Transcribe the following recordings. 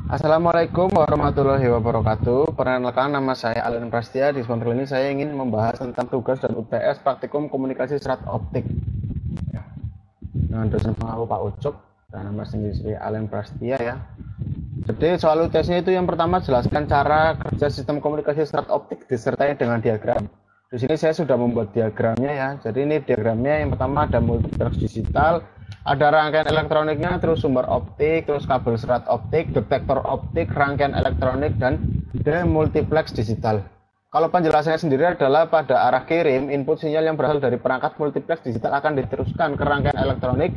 Assalamualaikum warahmatullahi wabarakatuh. Perkenalkan, nama saya Allen Prastia. Di kesempatan kali ini saya ingin membahas tentang tugas dan UTS praktikum komunikasi serat optik. Dengan dosen pengaku Pak Ucup dan nama sendiri Allen Prastia ya. Jadi soal UTS-nya itu yang pertama jelaskan cara kerja sistem komunikasi serat optik disertai dengan diagram. Di sini saya sudah membuat diagramnya ya. Jadi ini diagramnya yang pertama ada multiplex digital, ada rangkaian elektroniknya, terus sumber optik, terus kabel serat optik, detektor optik, rangkaian elektronik, dan demultiplex digital. Kalau penjelasannya sendiri adalah pada arah kirim, input sinyal yang berasal dari perangkat multiplex digital akan diteruskan ke rangkaian elektronik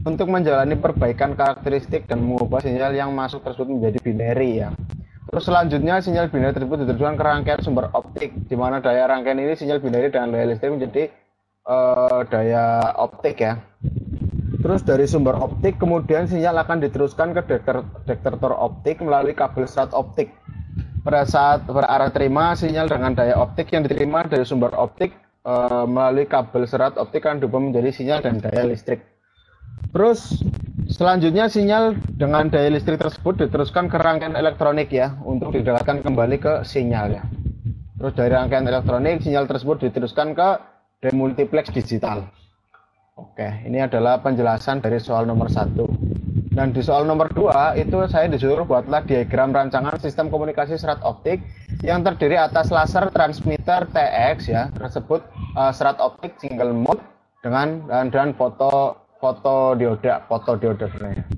untuk menjalani perbaikan karakteristik dan mengubah sinyal yang masuk tersebut menjadi binary ya. Terus selanjutnya sinyal binary tersebut diteruskan ke rangkaian sumber optik, di mana daya rangkaian ini sinyal binary dengan daya listrik menjadi daya optik ya. Terus dari sumber optik kemudian sinyal akan diteruskan ke detektor optik melalui kabel serat optik. Pada saat berarah terima, sinyal dengan daya optik yang diterima dari sumber optik melalui kabel serat optik akan diubah menjadi sinyal dan daya listrik. Terus selanjutnya sinyal dengan daya listrik tersebut diteruskan ke rangkaian elektronik ya untuk didekatkan kembali ke sinyal ya. Terus dari rangkaian elektronik sinyal tersebut diteruskan ke demultiplex digital. Oke, ini adalah penjelasan dari soal nomor 1. Dan di soal nomor 2 itu saya disuruh buatlah diagram rancangan sistem komunikasi serat optik yang terdiri atas laser transmitter TX ya, tersebut serat optik single mode dengan dan fotodioda sebenarnya.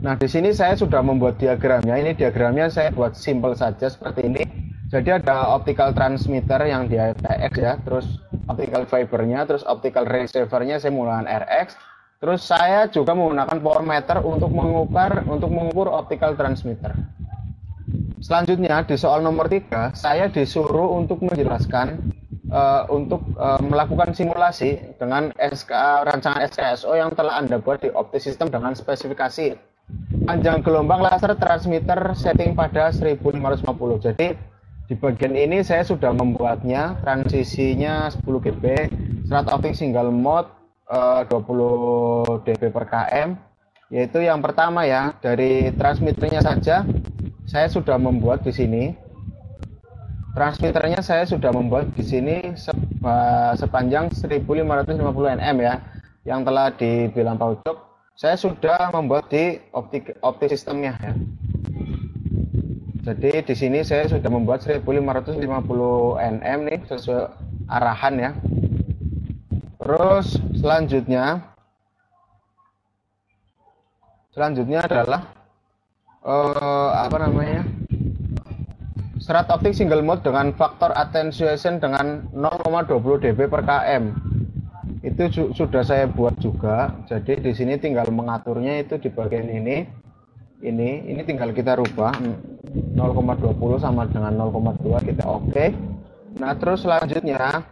Nah, di sini saya sudah membuat diagramnya. Ini diagramnya saya buat simple saja seperti ini. Jadi ada optical transmitter yang dia TX ya, terus optical fibernya, terus optical receivernya saya menggunakan RX. Terus saya juga menggunakan power meter untuk mengukur optical transmitter. Selanjutnya di soal nomor 3 saya disuruh untuk menjelaskan melakukan simulasi dengan rancangan SKSO yang telah Anda buat di OptiSystem dengan spesifikasi panjang gelombang laser transmitter setting pada 1550. Jadi di bagian ini saya sudah membuatnya, transisinya 10 dB, serat optik single mode 20 dB per km, yaitu yang pertama ya, dari transmitternya saja saya sudah membuat di sini. Transmitternya saya sudah membuat di sini sepanjang 1550 nm ya, yang telah dibilang Pak Ucup. Saya sudah membuat di OptiSystemnya ya. Jadi di sini saya sudah membuat 1550 nm nih sesuai arahan ya. Terus selanjutnya adalah serat optik single mode dengan faktor attenuation dengan 0,20 dB per km. Itu sudah saya buat juga. Jadi di sini tinggal mengaturnya itu di bagian ini tinggal kita rubah 0,20 sama dengan 0,2 kita oke. Nah, terus selanjutnya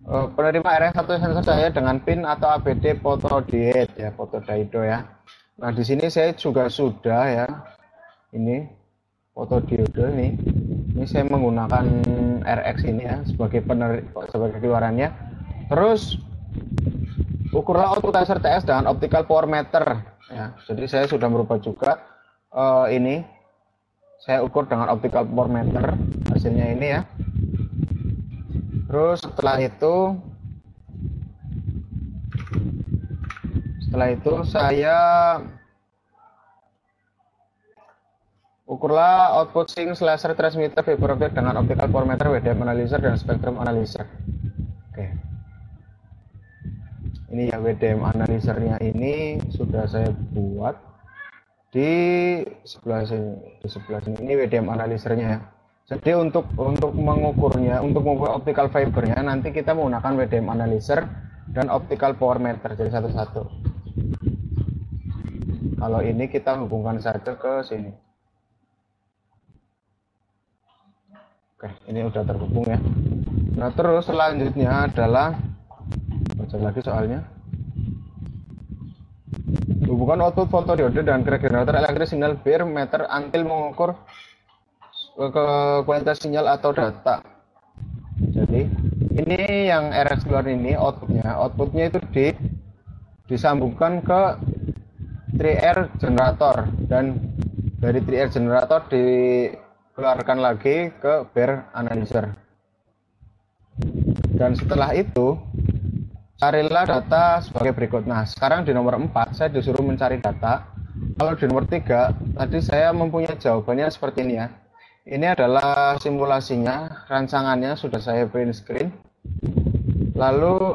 penerima RX1 sensor saya dengan pin atau ABD photodiode ya, photodiodo ya. Nah, di sini saya juga sudah ya, ini photodiode ini saya menggunakan RX ini ya sebagai keluarannya. Terus ukurlah output laser TS dengan optical power meter ya. Jadi saya sudah merubah juga ini saya ukur dengan optical power meter hasilnya ini ya. Terus setelah itu saya ukurlah output single laser transmitter fiber optic dengan optical power meter, WDM analyzer dan spectrum analyzer. Oke. Ini ya WDM analyzernya ini sudah saya buat di sebelah sini ini WDM analyzernya ya. Jadi untuk mengukurnya, untuk mengukur optical fibernya nanti kita menggunakan WDM analyzer dan optical power meter jadi satu-satu. Kalau ini kita hubungkan saja ke sini. Oke, ini udah terhubung ya. Nah, terus selanjutnya adalah baca lagi soalnya. Hubungkan output fotodiode dan generator elektrik sinyal bir meter until mengukur ke kualitas sinyal atau data. Jadi ini yang RX keluar ini outputnya itu disambungkan ke 3R generator dan dari 3R generator dikeluarkan lagi ke bear analyzer. Dan setelah itu carilah data sebagai berikut. Nah, sekarang di nomor 4 saya disuruh mencari data. Kalau di nomor 3 tadi saya mempunyai jawabannya seperti ini ya. Ini adalah simulasinya, rancangannya sudah saya print screen. Lalu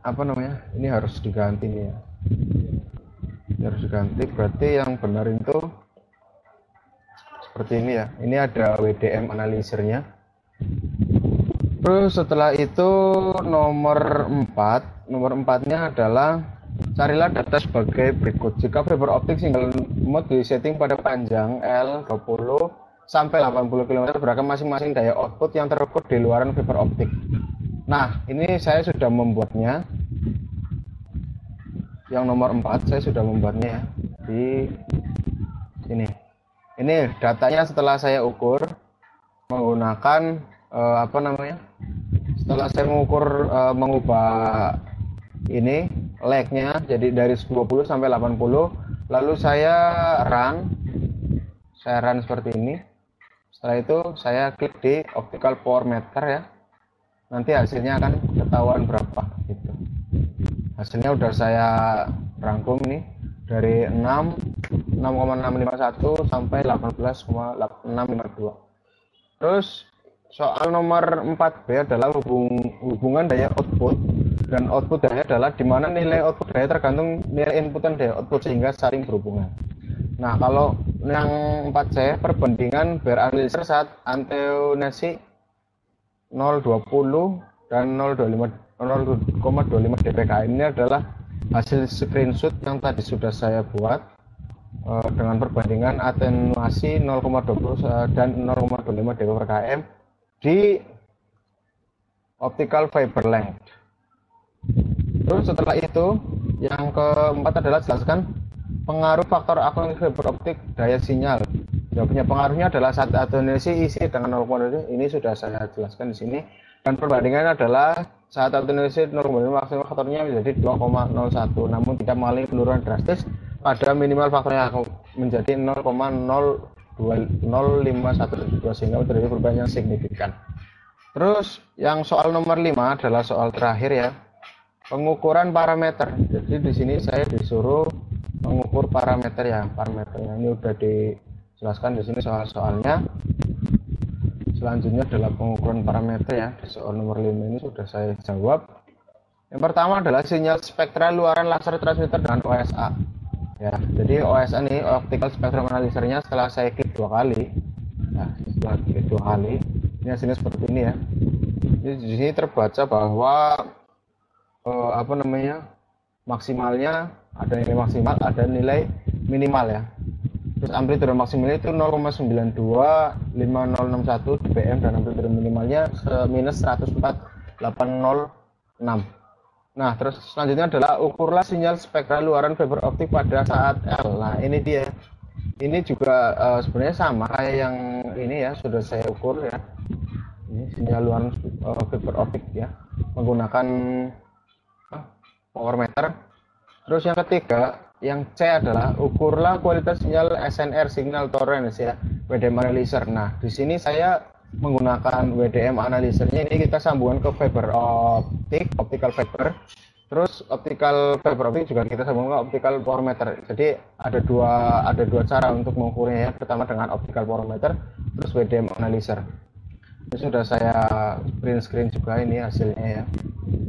apa namanya? Ini harus diganti nih ya. Ini harus diganti, berarti yang benar itu seperti ini ya. Ini ada WDM analyzer-nya. Terus setelah itu nomor 4-nya adalah carilah data sebagai berikut. Jika fiber optik single mode disetting pada panjang L20 sampai 80 km, berapa masing-masing daya output yang terukur di luaran fiber optik. Nah, ini saya sudah membuatnya. Yang nomor 4 saya sudah membuatnya ya. Di sini. Ini datanya setelah saya ukur menggunakan setelah saya mengukur mengubah ini lag-nya jadi dari 20 sampai 80, lalu saya run seperti ini. Setelah itu saya klik di optical power meter ya, nanti hasilnya akan ketahuan berapa gitu. Hasilnya udah saya rangkum nih dari 6,651 sampai 18,652. Terus soal nomor 4B adalah hubungan daya output, dan output daya adalah dimana nilai output daya tergantung nilai input dan daya output sehingga saling berhubungan. Nah, kalau yang 4C perbandingan bear analyzer saat antenasi 0,20 dan 0,25 dpk, ini adalah hasil screenshot yang tadi sudah saya buat dengan perbandingan atenuasi 0,20 dan 0,25 dpk di optical fiber length. Terus setelah itu yang keempat adalah jelaskan pengaruh faktor akuisisi fiber optik daya sinyal. Jawabannya pengaruhnya adalah saat atenuasi isi dengan 0,25, ini sudah saya jelaskan di sini, dan perbandingannya adalah saat atenuasi 0,5 maksimal faktornya menjadi 2,01, namun tidak mengalami penurunan drastis pada minimal faktornya menjadi 0,051, sehingga terjadi perubahan yang signifikan. Terus yang soal nomor 5 adalah soal terakhir ya, pengukuran parameter. Jadi di sini saya disuruh mengukur parameter ya, parameternya ini udah dijelaskan di sini soal-soalnya. Selanjutnya adalah pengukuran parameter ya, di soal nomor 5 ini sudah saya jawab. Yang pertama adalah sinyal spektral luaran laser transmitter dengan OSA. Ya, jadi OSA ini optical spectrum analyzer-nya setelah saya klik 2 kali. Nah, setelah klik 2 kali, ini hasilnya seperti ini ya. Jadi di sini terbaca bahwa maksimalnya ada nilai maksimal, ada nilai minimal ya. Terus amplitude maksimalnya itu 0,925061 dBm dan amplitude minimalnya minus 104,806. Nah, terus selanjutnya adalah ukurlah sinyal spektral luaran fiber optik pada saat L. Nah, ini dia. Ini juga sebenarnya sama kayak yang ini ya, sudah saya ukur ya. Ini sinyal luaran fiber optik ya, menggunakan power meter. Terus yang ketiga, yang C adalah ukurlah kualitas sinyal SNR, signal tolerance ya, WDM analyzer. Nah, di sini saya menggunakan WDM analyzer-nya, ini kita sambungkan ke fiber optik, optical fiber. Terus optical fiber optik juga kita sambungkan ke optical power meter. Jadi ada dua cara untuk mengukurnya ya. Pertama dengan optical power meter, terus WDM analyzer. Ini sudah saya print screen juga ini hasilnya ya.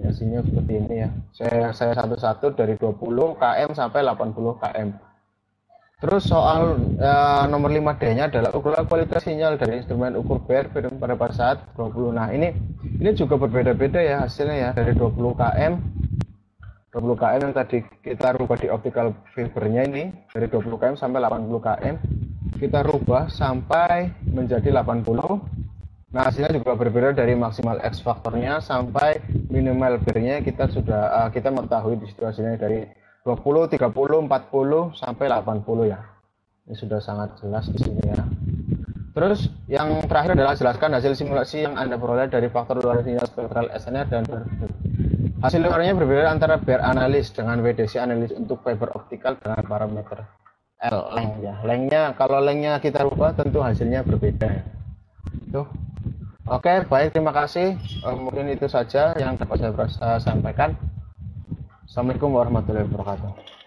Hasilnya seperti ini ya. Saya satu-satu dari 20 km sampai 80 km. Terus soal nomor 5D-nya adalah ukurlah kualitas sinyal dari instrumen ukur bear pada saat 20. Nah, ini juga berbeda-beda ya hasilnya ya, dari 20 km yang tadi kita rubah di optical fibernya ini dari 20 km sampai 80 km. Kita rubah sampai menjadi 80. Nah, hasilnya juga berbeda dari maksimal X faktornya sampai minimal bearnya kita mengetahui di situ hasilnya dari 20, 30, 40 sampai 80 ya. Ini sudah sangat jelas di sini ya. Terus yang terakhir adalah jelaskan hasil simulasi yang Anda peroleh dari faktor luaran sinyal spektral SNR dan Hasil luarnya berbeda antara bare analis dengan WDC analis untuk fiber optikal dengan parameter L length ya. Kalau lengthnya kita rubah tentu hasilnya berbeda. Tuh. Oke, baik, terima kasih. Mungkin itu saja yang dapat saya sampaikan. Assalamualaikum warahmatullahi wabarakatuh.